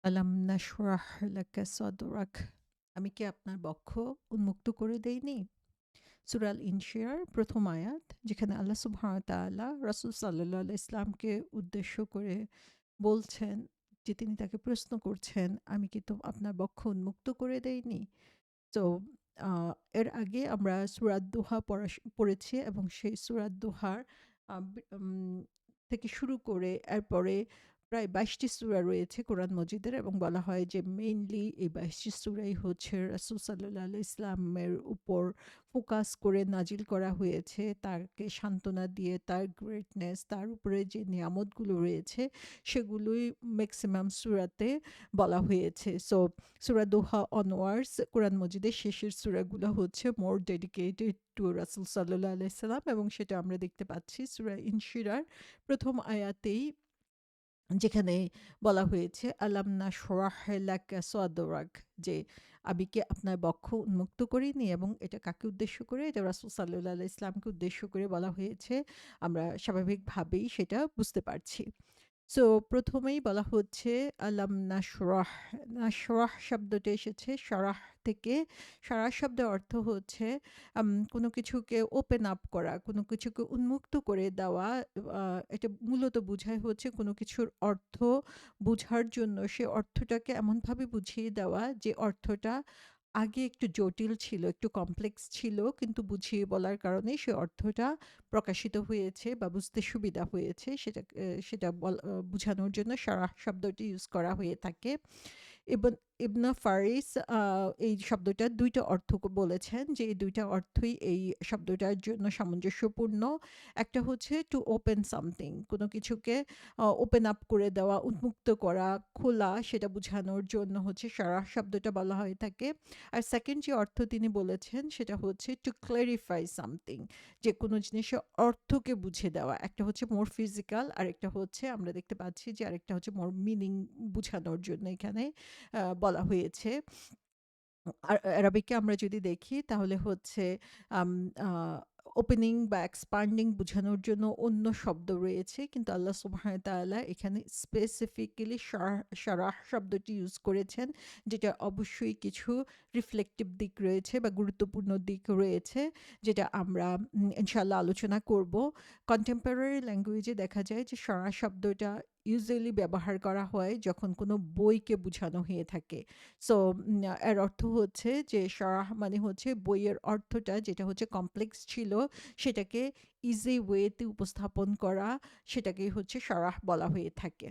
আলাম নাশরাহ লাকা সাদরাক। আমি কি আপনার বক্ষ উন্মুক্ত করে দেইনি? সূরা আল-ইনশিরার ১ম আয়াত, যেখানে আল্লাহ সুবহানাহু ওয়া তাআলা রাসূল সাল্লাল্লাহু আলাইহি ওয়াসাল্লামকে উদ্দেশ্য করে বলছেন যে তিনি তাকে প্রশ্ন করছেন, "আমি কি তো আপনার বক্ষ উন্মুক্ত করে দেইনি?" তো আ এর আগে আমরা সূরা দোহা পড়েছি এবং সেই সূরা দোহার আ বি থেকে শুরু করে এরপরে প্রায় ২২ টি সূরা রয়েছে কোরআন মজিদের, এবং বলা হয় যে মেইনলি এই ২২ টি সূরাই হচ্ছে রাসূল সাল্লাল্লাহু আলাইহি ইসলামের উপর ফোকাস করে নাজিল করা হয়েছে। তাকে সান্ত্বনা দিয়ে তার গ্রেটনেস, তার উপরে যে নিয়ামতগুলো রয়েছে সেগুলোই মেক্সিমাম সূরাতে বলা হয়েছে। সো সূরা দোহা অনওয়ার্ডস কোরআন মজিদের শেষের সূরাগুলো হচ্ছে মোর ডেডিকেটেড টু রাসূল সাল্লাল্লাহু আলাইহি সাল্লাম, এবং সেটা আমরা দেখতে পাচ্ছি সূরা ইনশিরার ১ম আয়াতেই, যেখানে বলা হয়েছে আলাম নাশরাহ লাকা সাদরাক, যে আমি কি আপনার বক্ষ উন্মুক্ত করিনি? এবং এটা কাকে উদ্দেশ্য করে? এটা রাসূল সাল্লাল্লাহু আলাইহি ইসলামকে উদ্দেশ্য করে বলা হয়েছে। আমরা স্বাভাবিকভাবেই সেটা বুঝতে পারছি। সো ১ম এই বলা হচ্ছে আলাম নাশরাহ। নাশরাহ শব্দটি এসেছে শারাহ থেকে। শারাহ শব্দের অর্থ হচ্ছে কোনো কিছুকে ওপেন আপ করা, কোনো কিছুকে উন্মুক্ত করে দেওয়া। আ এটা মূলত বোঝায় হচ্ছে কোনো কিছুর অর্থ বুঝার জন্য সে অর্থটাকে এমনভাবে বুঝিয়ে দেওয়া যে অর্থটা আগে একটু জটিল ছিল, একটু কমপ্লেক্স ছিল, কিন্তু বুঝিয়ে বলার কারণে সে অর্থটা প্রকাশিত হয়েছে বা বুঝতে সুবিধা হয়েছে। সেটা বুঝানোর জন্য শারাহ শব্দটি ইউজ করা হয়ে থাকে। ইবন ইবনে ফারিস এই শব্দটার ২ টা অর্থ বলেছেন, যে এই ২ টা অর্থই এই শব্দটার জন্য সামঞ্জস্যপূর্ণ। একটা হচ্ছে টু ওপেন সামথিং, কোনো কিছুকে ওপেন আপ করে দেওয়া, উন্মুক্ত করা, খোলা, সেটা বোঝানোর জন্য হচ্ছে শারাহ শব্দটা বলা হয়ে থাকে। আর সেকেন্ড যে অর্থ তিনি বলেছেন সেটা হচ্ছে টু ক্লারিফাই সামথিং, যে কোনো জিনিসের অর্থকে বুঝে দেওয়া। একটা হচ্ছে মোর ফিজিক্যাল, আরেকটা হচ্ছে আমরা দেখতে পাচ্ছি যে আরেকটা হচ্ছে মোর মিনিং বুঝানোর জন্য এখানে বলা হয়েছে। আর অ্যারাবিকে আমরা যদি দেখি তাহলে হচ্ছে আম আ ওপেনিং বা এক্সপান্ডিং বুঝানোর জন্য অন্য শব্দ রয়েছে। কিন্তু আল্লাহ সুবহানাহু ওয়া তাআলা এখানে স্পেসিফিক্যালি শারাহ শব্দটি ইউজ করেছেন, যেটা অবশ্যই কিছু রিফ্লেক্টিভ দিক রয়েছে বা গুরুত্বপূর্ণ দিক রয়েছে, যেটা আমরা ইনশাআল্লাহ আলোচনা করব। কন্টেম্পোরারি ল্যাঙ্গুয়েজে দেখা যায় যে শারাহ শব্দটা ইউজুয়ালি ব্যবহার করা হয় যখন কোনো বইকে বুঝানো হয়ে থাকে। সো এর অর্থ হচ্ছে যে শারাহ মানে হচ্ছে বইয়ের অর্থটা যেটা হচ্ছে কমপ্লেক্স ছিল সেটাকে ইজি ওয়েতে উপস্থাপন করা, সেটাকেই হচ্ছে শারাহ বলা হয়ে থাকে।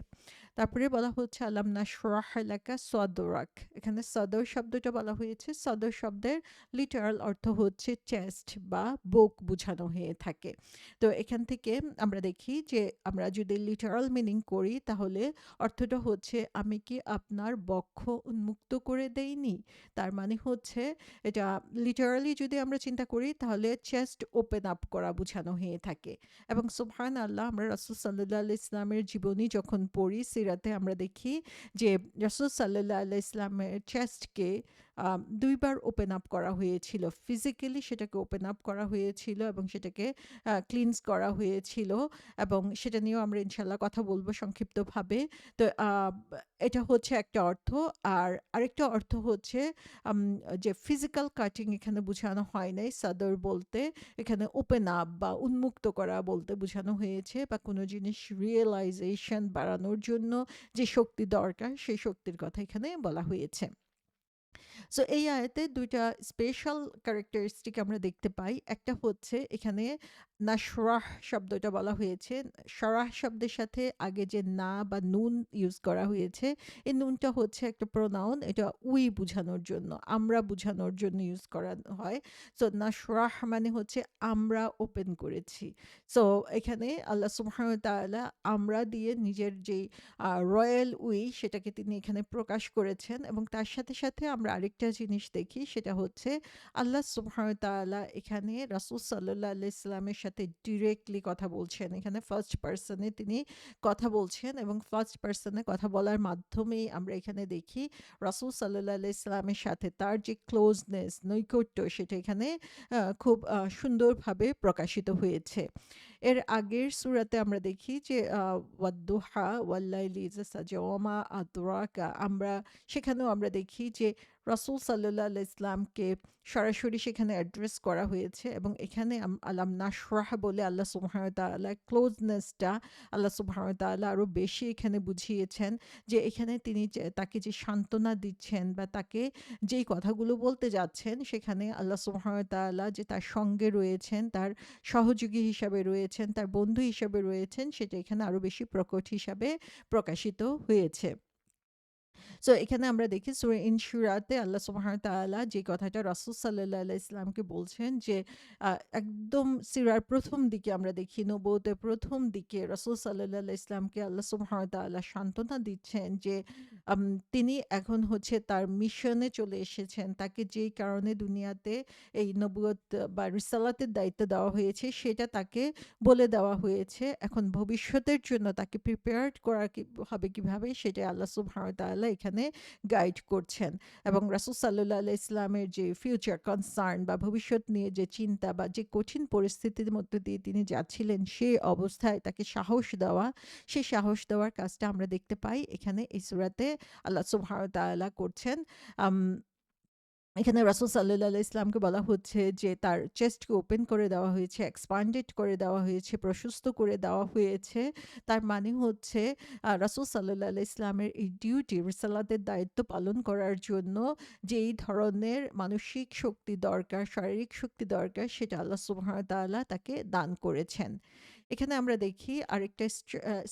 তারপরে বলা হচ্ছে আলাম নাশরাহ লাকা সাদরাক। এখানে সদর শব্দটা বলা হয়েছে। সদর শব্দের লিটারাল অর্থ হচ্ছে চেস্ট বা বুক বুঝানো হয়ে থাকে। তো এখান থেকে আমরা দেখি যে আমরা যদি লিটারাল মিনিং করি তাহলে অর্থটা হচ্ছে আমি কি আপনার বক্ষ উন্মুক্ত করে দেইনি? তার মানে হচ্ছে এটা লিটারালি যদি আমরা চিন্তা করি তাহলে চেস্ট ওপেন আপ করা বুঝানো হয়ে থাকে। এবং সুবহানাল্লাহ, আমরা রাসূল সাল্লাল্লাহু আলাইহি ইসলামের জীবনী যখন পড়ি সিরাতে আমরা দেখি যে রাসূল সাল্লাল্লাহু আলাইহি ইসলামের চেস্টকে ২ বার ওপেন আপ করা হয়েছিল। ফিজিক্যালি সেটাকে ওপেন আপ করা হয়েছিল এবং সেটাকে ক্লিনস করা হয়েছিল, এবং সেটা নিয়েও আমরা ইনশাআল্লাহ কথা বলব সংক্ষিপ্তভাবে। তো এটা হচ্ছে একটা অর্থ। আর আরেকটা অর্থ হচ্ছে আম যে ফিজিক্যাল কাটিং এখানে বুঝানো হয় নাই সাদর বলতে। এখানে ওপেন আপ বা উন্মুক্ত করা বলতে বুঝানো হয়েছে, বা কোনো জিনিস রিয়ালাইজেশন বাড়ানোর জন্য যে শক্তি দরকার সেই শক্তির কথা এখানে বলা হয়েছে। সো এই আয়াতে ২ টা স্পেশাল ক্যারেক্টারিস্টিক আমরা দেখতে পাই। একটা হচ্ছে এখানে নাশরাহ শব্দটা বলা হয়েছে। শারাহ শব্দের সাথে আগে যে না বা নুন ইউজ করা হয়েছে, এই নুনটা হচ্ছে একটা প্রোনাউন। এটা উই বুঝানোর জন্য, আমরা বুঝানোর জন্য ইউজ করা হয়। সো নাশরাহ মানে হচ্ছে আমরা ওপেন করেছি। সো এখানে আল্লাহ সুবহানাহু ওয়া তাআলা আমরা দিয়ে নিজের যেই রয়্যাল উই সেটাকে তিনি এখানে প্রকাশ করেছেন, এবং তার সাথে, সাথে আমরা আরেকটা জিনিস দেখি, সেটা হচ্ছে আল্লাহ সুবহানাহু ওয়া তাআলা এখানে রাসূল সাল্লাল্লাহু আলাইহি সাল্লামের সাথে ডিরেক্টলি কথা বলছেন। এখানে ফার্স্ট পারসনে তিনি কথা বলছেন, এবং ফার্স্ট পারসনে কথা বলার মাধ্যমেই আমরা এখানে দেখি রাসূল সাল্লাল্লাহু আলাইহি সাল্লামের সাথে তার যে ক্লোজনেস, নৈকট্য, সেটা এখানে খুব সুন্দরভাবে প্রকাশিত হয়েছে। এর আগের সূরাতে আমরা দেখি যে ওয়াদ-দুহা ওয়াল-লাইলি ইযা সাজা ওয়া মা আদরাকা, সেখানেও আমরা দেখি যে রাসূল সাল্লাল্লাহু আলাইহি ইসলামকে সরাসরি সেখানে অ্যাড্রেস করা হয়েছে, এবং এখানে আলাম নাশরাহ বলে আল্লাহ সুবহানাহু ওয়া তাআলা ক্লোজনেসটা আল্লাহ সুবহানাহু ওয়া তাআলা আরো বেশি এখানে বুঝিয়েছেন, যে এখানে তিনি যে তাকে যে সান্ত্বনা দিচ্ছেন বা তাকে যেই কথাগুলো বলতে যাচ্ছেন, সেখানে আল্লাহ সুবহানাহু ওয়া তাআলা যে তার সঙ্গে রয়েছেন, তার সহযোগী হিসাবে রয়েছেন, তার বন্ধু হিসাবে রয়েছেন, সেটা এখানে আরো বেশি প্রকট হিসাবে প্রকাশিত হয়েছে। সো এখানে আমরা দেখি সূরা ইনশিরাতে আল্লাহ সুবহানাহু ওয়া তাআলা যে কথাটা রাসূল সাল্লাল্লাহু আলাইহি ওয়াসাল্লামকে বলছেন, যে একদম সিরার ১ম দিকে আমরা দেখি, নবুয়তের ১ম দিকে রাসূল সাল্লাল্লাহু আলাইহি ওয়াসাল্লামকে আল্লাহ সুবহানাহু ওয়া তাআলা সান্ত্বনা দিচ্ছেন যে আম তিনি এখন হচ্ছে তার মিশনে চলে এসেছেন। তাকে যেই কারণে দুনিয়াতে এই নবুয়ত বা রিসালাতের দায়িত্ব দেওয়া হয়েছে, সেটা তাকে বলে দেওয়া হয়েছে। এখন ভবিষ্যতের জন্য তাকে প্রিপেয়ার্ড করা হবে কিভাবে, সেটাই আল্লাহ সুবহানাহু ওয়া তাআলা এখানে গাইড করছেন। এবং রাসূল সাল্লাল্লাহু আলাইহি ইসলামের যে ফিউচার কনসার্ন বা ভবিষ্যৎ নিয়ে যে চিন্তা বা যে কঠিন পরিস্থিতির মধ্যে দিয়ে তিনি যাচ্ছিলেন, সেই অবস্থায় তাকে সাহস দেওয়া, সেই সাহস দেওয়ার কাজটা আমরা দেখতে পাই এখানে এই সূরাতে আল্লাহ সুবহানাহু ওয়া তাআলা করছেন। আম এখানে রাসূল সাল্লাল্লাহু আলাইহি ইসলামকে বলা হচ্ছে যে তার চেস্টকে ওপেন করে দেওয়া হয়েছে, এক্সপান্ডেড করে দেওয়া হয়েছে, প্রশস্ত করে দেওয়া হয়েছে। তার মানে হচ্ছে রাসূল সাল্লাল্লাহু আলাইহি ইসলামের এই ডিউটি, রিসালাতের দায়িত্ব পালন করার জন্য যেই ধরনের মানসিক শক্তি দরকার, শারীরিক শক্তি দরকার, সেটা আল্লাহ সুবহানাহু ওয়া তাআলা তাকে দান করেছেন। এখানে আমরা দেখি আরেকটা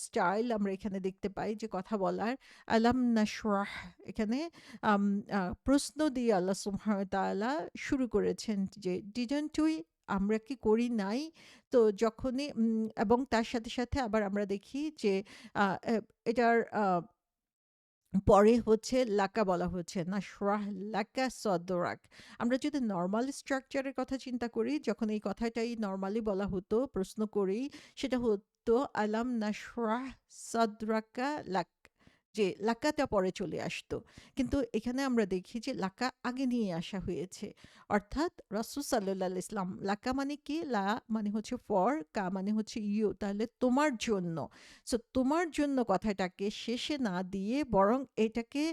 স্টাইল আমরা এখানে দেখতে পাই যে কথা বলার, আলাম নাশরাহ, এখানে আম প্রশ্ন দিয়ে আল্লাহ সুবহানাহু ওয়া তাআলা শুরু করেছেন যে ডিডন্ট উই, আমরা কি করি নাই? তো যখনই এবং তার সাথে, সাথে আবার আমরা দেখি যে আ এ এটার পরে হচ্ছে লাকা বলা হচ্ছে, নাশরাহ লাকা সদরাক। আমরা যদি নরমাল স্ট্রাকচার এর কথা চিন্তা করি, যখন এই কথাটাই নরমালি বলা হতো প্রশ্ন করেই, সেটা হতো আলাম নাশরাহ সাদরাকা লাক, যে লাকাটা পরে চলে আসতো। কিন্তু এখানে আমরা দেখি যে লাকা আগে নিয়ে আসা হয়েছে। অর্থাৎ রাসূল সাল্লাল্লাহু আলাইহি ওয়াসাল্লাম, লাকা মানে কি? লা মানে হচ্ছে ফর, কা মানে হচ্ছে ইউ, তাহলে তোমার জন্য। সো তোমার জন্য কথাটাকে শেষে না দিয়ে বরং এটাকে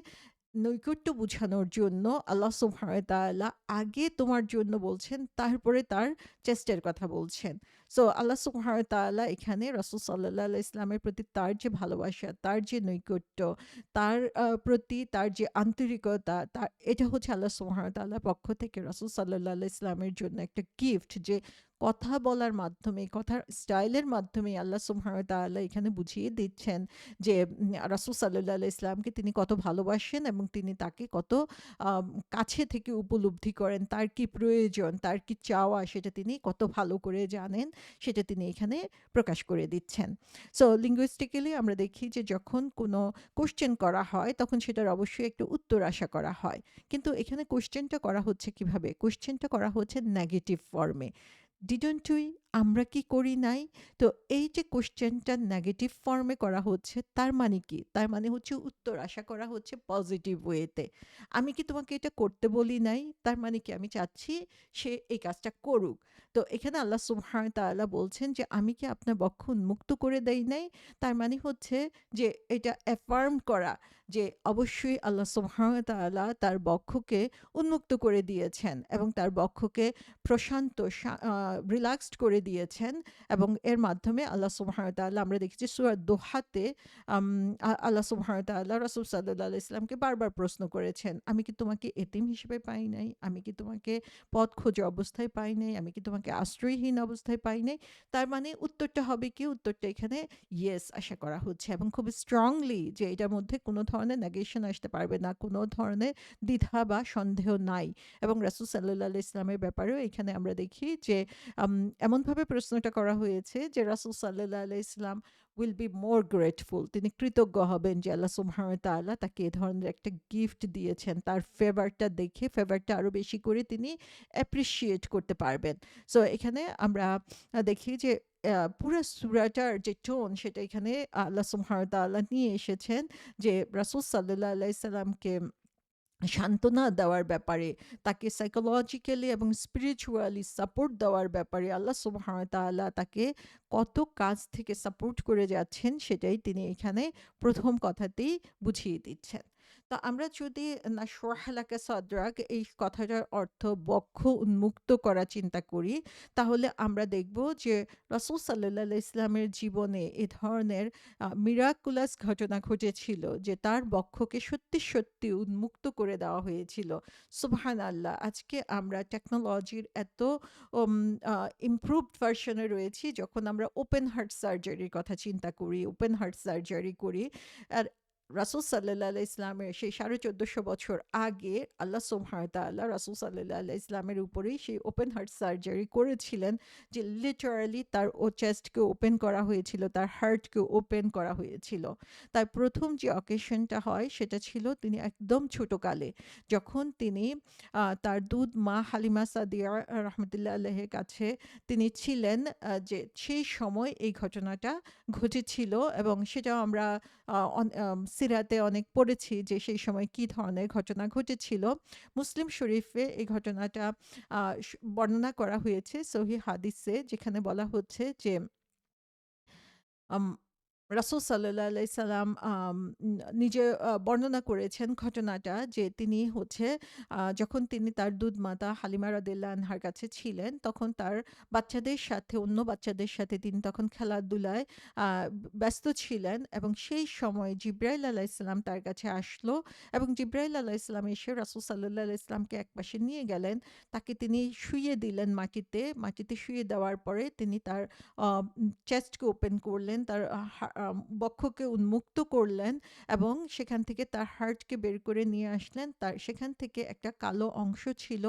নৈকট্য বুঝানোর জন্য আল্লাহ সুবহানাহু ওয়া তাআলা আগে তোমার জন্য বলছেন, তারপরে তার চেষ্টের কথা বলছেন। সো আল্লাহ সুবহানাহু ওয়া তাআলা এখানে রাসূল সাল্লাল্লাহু আলাইহি ইসলামের প্রতি তার যে ভালোবাসা, তার যে নৈকট্য, তার প্রতি তার যে আন্তরিকতা, তার এটা হচ্ছে আল্লাহ সুবহানাহু ওয়া তাআলার পক্ষ থেকে রাসূল সাল্লাল্লাহু আলাইহি ইসলামের জন্য একটা গিফট, যে কথা বলার মাধ্যমে, কথার স্টাইলের মাধ্যমে আল্লাহ সুবহানাহু ওয়া তাআলা এখানে বুঝিয়ে দিচ্ছেন যে রাসূল সাল্লাল্লাহু আলাইহি ইসলামকে তিনি কত ভালোবাসেন, এবং তিনি তাকে কত আম কাছে থেকে উপলব্ধি করেন। তার কি প্রয়োজন, তার কি চাওয়া, সেটা তিনি কত ভালো করে জানেন, সেটা তিনি এখানে প্রকাশ করে দিচ্ছেন। সো linguistically আমরা দেখি যে যখন কোনো কোয়েশ্চেন করা হয়, তখন সেটার অবশ্যই একটা উত্তর আশা করা হয়। কিন্তু এখানে কোয়েশ্চেনটা করা হচ্ছে কিভাবে? কোয়েশ্চেনটা করা হচ্ছে নেগেটিভ ফর্মে। ডিডন্ট উই, আমরা কি করি নাই? তো এই যে কোয়েশ্চেনটা নেগেটিভ ফর্মে করা হচ্ছে, তার মানে কি? তার মানে হচ্ছে উত্তর আশা করা হচ্ছে পজিটিভ ওয়েতে। আমি কি তোমাকে এটা করতে বলি নাই? তার মানে কি আমি চাচ্ছি সে এই কাজটা করুক। তো এখানে আল্লাহ সুবহানাহু ওয়া তাআলা বলছেন যে আমি কি আপনার বক্ষ উন্মুক্ত করে দেই নাই? তার মানে হচ্ছে যে এটা অ্যাফার্ম করা, যে অবশ্যই আল্লাহ সুবহানাহু ওয়া তাআলা তার বক্ষকে উন্মুক্ত করে দিয়েছেন, এবং তার বক্ষকে প্রশান্ত রিল্যাক্সড করে দিয়েছেন। এবং এর মাধ্যমে আল্লাহ সুবহানাহু ওয়া তাআলা, আমরা দেখেছি সূরা দোহাতে আল্লাহ সুবহানাহু ওয়া তাআলা রাসূল সাল্লাল্লাহু আলাইহি ওয়াসাল্লামকে বারবার প্রশ্ন করেছেন, আমি কি তোমাকে এতিম হিসেবে পাই নাই? আমি কি তোমাকে পথ খোঁজা অবস্থায় পাই নাই? আমি কি তোমাকে আশ্রয়হীন অবস্থায় পাই নাই? তার মানে উত্তরটা হবে কি? উত্তরটা এখানে ইয়েস আশা করা হচ্ছে, এবং খুব স্ট্রংলি, যে এটার মধ্যে কোনো ধরনের নেগেশন আসতে পারবে না, কোনো ধরনের দ্বিধা বা সন্দেহ নাই। এবং রাসূল সাল্লাল্লাহু আলাইহি ইসলামের ব্যাপারেও এখানে আমরা দেখি যে আম এমনভাবে প্রশ্নটা করা হয়েছে যে রাসূল সাল্লাল্লাহু আলাইহি ইসলাম উইল বি মোর গ্রেটফুল, তিনি কৃতজ্ঞ হবেন যে আল্লাহ সুবহানাহু ওয়া তাআলা তাকে এ ধরনের একটা গিফট দিয়েছেন। তার ফেভারটা দেখে, ফেভারটা আরো বেশি করে তিনি অ্যাপ্রিশিয়েট করতে পারবেন। সো এখানে আমরা দেখি যে পুরা সূরাটার যে টোন, সেটা এখানে আল্লাহ সুবহানাহু ওয়া তাআলা নিয়ে এসেছেন, যে রাসূল সাল্লাল্লাহু আলাইহি সাল্লামকে সান্ত্বনা দেওয়ার ব্যাপারে, তাকে সাইকোলজিক্যালি এবং স্পিরিচুয়ালি সাপোর্ট দেওয়ার ব্যাপারে আল্লাহ সুবহানাহু ওয়া তাআলা তাকে কত কাজ থেকে সাপোর্ট করে যাচ্ছেন, সেটাই তিনি এখানে প্রথম কথাতেই বুঝিয়ে দিচ্ছেন। তো আমরা যদি নাশরাহ লাকা সাদরাক এই কথাটার অর্থ বক্ষ উন্মুক্ত করা চিন্তা করি, তাহলে আমরা দেখব যে রাসূল সাল্লাল্লাহু আলাইহি ইসলামের জীবনে এ ধরনের মিরাকুলাস ঘটনা ঘটেছিল যে তার বক্ষকে সত্যি সত্যি উন্মুক্ত করে দেওয়া হয়েছিল। সুবহানাল্লাহ! আজকে আমরা টেকনোলজির এত ইমপ্রুভড ভার্সনে রয়েছি, যখন আমরা ওপেন হার্ট সার্জারির কথা চিন্তা করি, ওপেন হার্ট সার্জারি করি। আর রাসূল সাল্লাল্লাহু আলাইহি ইসলামের সেই ১৪৫০ বছর আগে আল্লাহ সুবহানাহু ওয়া তাআলা রাসূল সাল্লাল্লাহু আলাইহি ইসলামের উপরেই সেই ওপেন হার্ট সার্জারি করেছিলেন, যে লিটারালি তার চেস্টকে ওপেন করা হয়েছিল, তার হার্টকে ওপেন করা হয়েছিল। তার প্রথম যে অকেশনটা হয় সেটা ছিল তিনি একদম ছোটকালে, যখন তিনি তার দুধ মা হালিমা সাদিয়া রহমতুল্লাহ আলাইহির কাছে তিনি ছিলেন, যে সেই সময় এই ঘটনাটা ঘটেছিল, এবং সেটাও আমরা সিরাতে অনেক পড়েছি যে সেই সময় কি ধরনের ঘটনা ঘটেছিল। মুসলিম শরীফে এই ঘটনাটা বর্ণনা করা হয়েছে সহিহ হাদিসে, যেখানে বলা হচ্ছে যে আম রাসূল সাল্লাল্লাহু আলাইহি সাল্লাম নিজে বর্ণনা করেছেন ঘটনাটা, যে তিনি হচ্ছে যখন তিনি তার দুধ মাতা হালিমা রাদিয়াল্লাহু আনহার কাছে ছিলেন, তখন তার বাচ্চাদের সাথে, অন্য বাচ্চাদের সাথে তিনি তখন খেলাধুলায় আ ব্যস্ত ছিলেন, এবং সেই সময় জিবরাইল আলাইহিস সালাম তার কাছে আসলো, এবং জিবরাইল আলাইহিস সালাম এসে রাসূল সাল্লাল্লাহু আলাইহি সাল্লামকে একপাশে নিয়ে গেলেন। তাকে তিনি শুইয়ে দিলেন মাটিতে। মাটিতে শুইয়ে দেওয়ার পরে তিনি তার চেস্টকে ওপেন করলেন, তার বক্ষকে উন্মুক্ত করলেন, এবং সেখান থেকে তার হার্টকে বের করে নিয়ে আসলেন। তার সেখান থেকে একটা কালো অংশ ছিল,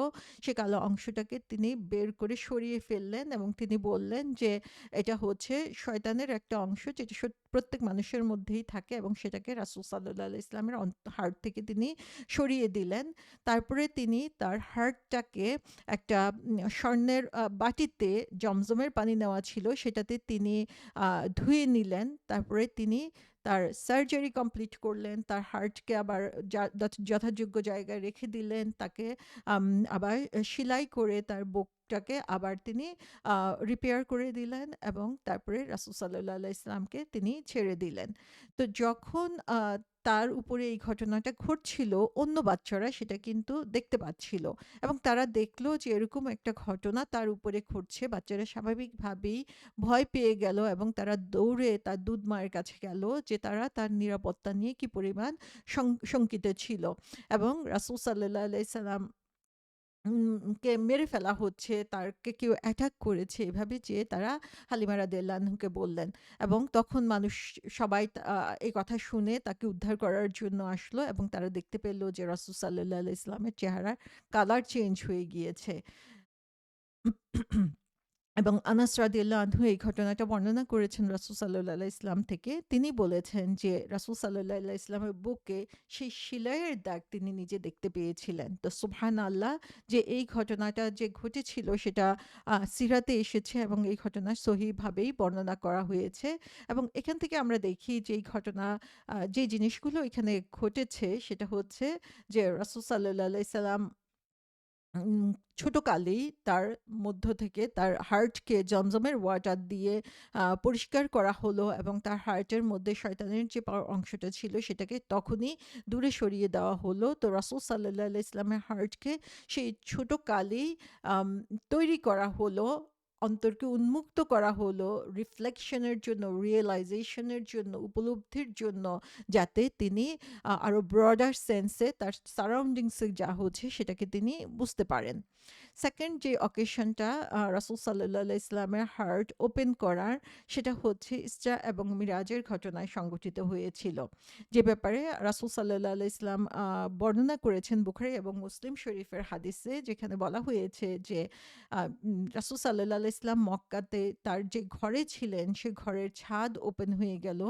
সে কালো অংশটাকে তিনি বের করে সরিয়ে ফেললেন, এবং তিনি বললেন যে এটা হচ্ছে শয়তানের একটা অংশ, যেটা প্রত্যেক মানুষের মধ্যেই থাকে, এবং সেটাকে রাসূল সাল্লাল্লাহু আলাইহি ইসলামের হার্ট থেকে তিনি সরিয়ে দিলেন। তারপরে তিনি তার হার্টটাকে একটা স্বর্ণের বাটিতে জমজমের পানি নেওয়া ছিল, সেটাতে তিনি ধুয়ে নিলেন। তারপরে তিনি তার সার্জারি কমপ্লিট করলেন। তার হার্টকে আবার যথাযোগ্য জায়গায় রেখে দিলেন। তাকে আবার সেলাই করে তার বুকটাকে আবার তিনি রিপেয়ার করে দিলেন, এবং তারপরে রাসূল সাল্লাল্লাহু আলাইহি ইসলামকে তিনি ছেড়ে দিলেন। তো যখন তার উপরে এই ঘটনাটা ঘটছিল, অন্য বাচ্চারা সেটা কিন্তু দেখতে পাচ্ছিল, এবং তারা দেখলো যে এরকম একটা ঘটনা তার উপরে ঘটছে। বাচ্চারা স্বাভাবিকভাবেই ভয় পেয়ে গেল, এবং তারা দৌড়ে তার দুধ মায়ের কাছে গেল, যে তারা তার নিরাপত্তা নিয়ে কি পরিমাণ শঙ্কিত ছিল, এবং রাসূল সাল্লাল্লাহু আলাইহি সাল্লাম কে মেরে ফেলা হচ্ছে, তাকে কেউ অ্যাটাক করেছে, এভাবে যে তারা হালিমা রাদিয়াল্লাহু আনহুকে বললেন, এবং তখন মানুষ সবাই এই কথা শুনে তাকে উদ্ধার করার জন্য আসলো, এবং তারা দেখতে পেল যে রাসূল সাল্লাল্লাহু আলাইহি ইসলামের চেহারার কালার চেঞ্জ হয়ে গিয়েছে। এবং আনাস রাদিয়াল্লাহু আনহু এই ঘটনাটা বর্ণনা করেছেন রাসূল সাল্লাল্লাহু আলাইহি ইসলাম থেকে। তিনি বলেছেন যে রাসূল সাল্লাল্লাহু আলাইহি ইসলামের বুকে সেই সেলাইয়ের দাগ তিনি নিজে দেখতে পেয়েছিলেন। তো সুবহানাল্লাহ, যে এই ঘটনাটা যে ঘটেছিল সেটা সিরাতে এসেছে, এবং এই ঘটনা সহিহভাবেই বর্ণনা করা হয়েছে, এবং এখান থেকে আমরা দেখি যে এই ঘটনা যে জিনিসগুলো এখানে ঘটেছে সেটা হচ্ছে যে রাসূল সাল্লাল্লাহু আলাইহি সাল্লাম উম ছোটকালেই তার মধ্য থেকে তার হার্টকে জমজমের ওয়াটার দিয়ে পরিষ্কার করা হলো, এবং তার হার্টের মধ্যে শয়তানের যে অংশটা ছিল সেটাকে তখনই দূরে সরিয়ে দেওয়া হলো। তো রাসূল সাল্লাল্লাহু আলাইহি ইসলামের হার্টকে সেই ছোটকালেই আম তৈরি করা হলো, অন্তরকে উন্মুক্ত করা হলো রিফ্লেকশনের জন্য, রিয়েলাইজেশনের জন্য, উপলব্ধির জন্য, যাতে তিনি আরো ব্রডার সেন্সে তার সারাউন্ডিংসে যা হচ্ছে সেটাকে তিনি বুঝতে পারেন। সেকেন্ড যে অকেশনটা রাসূল সাল্লাল্লাহু আলাইহি ইসলামের হার্ট ওপেন করার, সেটা হচ্ছে ইসরা এবং মিরাজের ঘটনায় সংঘটিত হয়েছিল, যে ব্যাপারে রাসূল সাল্লাল্লাহু আলাইহি ইসলাম বর্ণনা করেছেন বুখারী এবং মুসলিম শরীফের হাদিসে, যেখানে বলা হয়েছে যে রাসূল সাল্লাল্লাহু আলাইহি ইসলাম মক্কাতে তার যে ঘরে ছিলেন, সে ঘরের ছাদ ওপেন হয়ে গেল।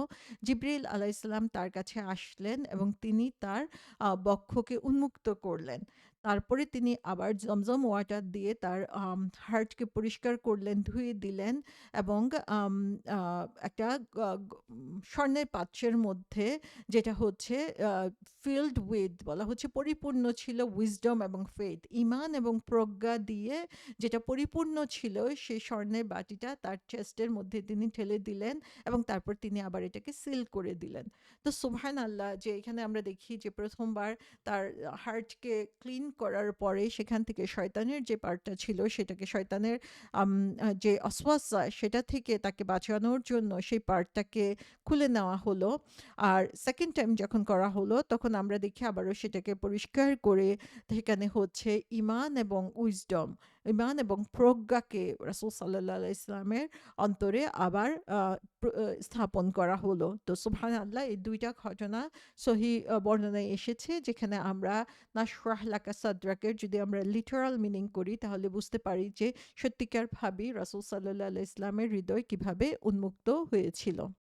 জিবরিল আলাইহিস সালাম তার কাছে আসলেন, এবং তিনি তার বক্ষকে উন্মুক্ত করলেন। তারপরে তিনি আবার জমজম ওয়াটার দিয়ে তার হার্টকে পরিষ্কার করলেন, ধুয়ে দিলেন এবং আম আ একটা স্বর্ণের পাত্রের মধ্যে যেটা হচ্ছে আ filled with বলা হচ্ছে পরিপূর্ণ ছিল wisdom এবং faith ঈমান এবং প্রজ্ঞা দিয়ে যেটা পরিপূর্ণ ছিল সেই স্বর্ণের বাটিটা তার চেস্টের মধ্যে তিনি ঢেলে দিলেন এবং তারপর তিনি আবার এটাকে সিল করে দিলেন। তো সুবহানাল্লাহ যে এখানে আমরা দেখি যে ১ম বার তার হার্টকে ক্লিন করার পরে সেখান থেকে শয়তানের যে পার্টটা ছিল সেটাকে শয়তানের আম যে অসওয়াসা সেটা থেকে তাকে বাঁচানোর জন্য সেই পার্টটাকে খুলে নেওয়া হলো। আর 2nd টাইম যখন করা হলো তখন আমরা দেখি আবারও সেটাকে পরিষ্কার করে সেখানে হচ্ছে ঈমান এবং উইজডম, ঈমান এবং প্রজ্ঞাকে রাসূল সাল্লাল্লাহু আলাইহি ইসলামের অন্তরে আবার স্থাপন করা হলো। তো সুবহানাল্লাহ এই ২ টা ঘটনা সহিহ বর্ণনায় এসেছে যেখানে আমরা নাশরাহ লাকা সাদরাকের যদি আমরা লিটারাল মিনিং করি তাহলে বুঝতে পারি যে সত্যিকার ভাবেই রাসূল সাল্লাল্লাহু আলাইহি ইসলামের হৃদয় কিভাবে উন্মুক্ত হয়েছিল।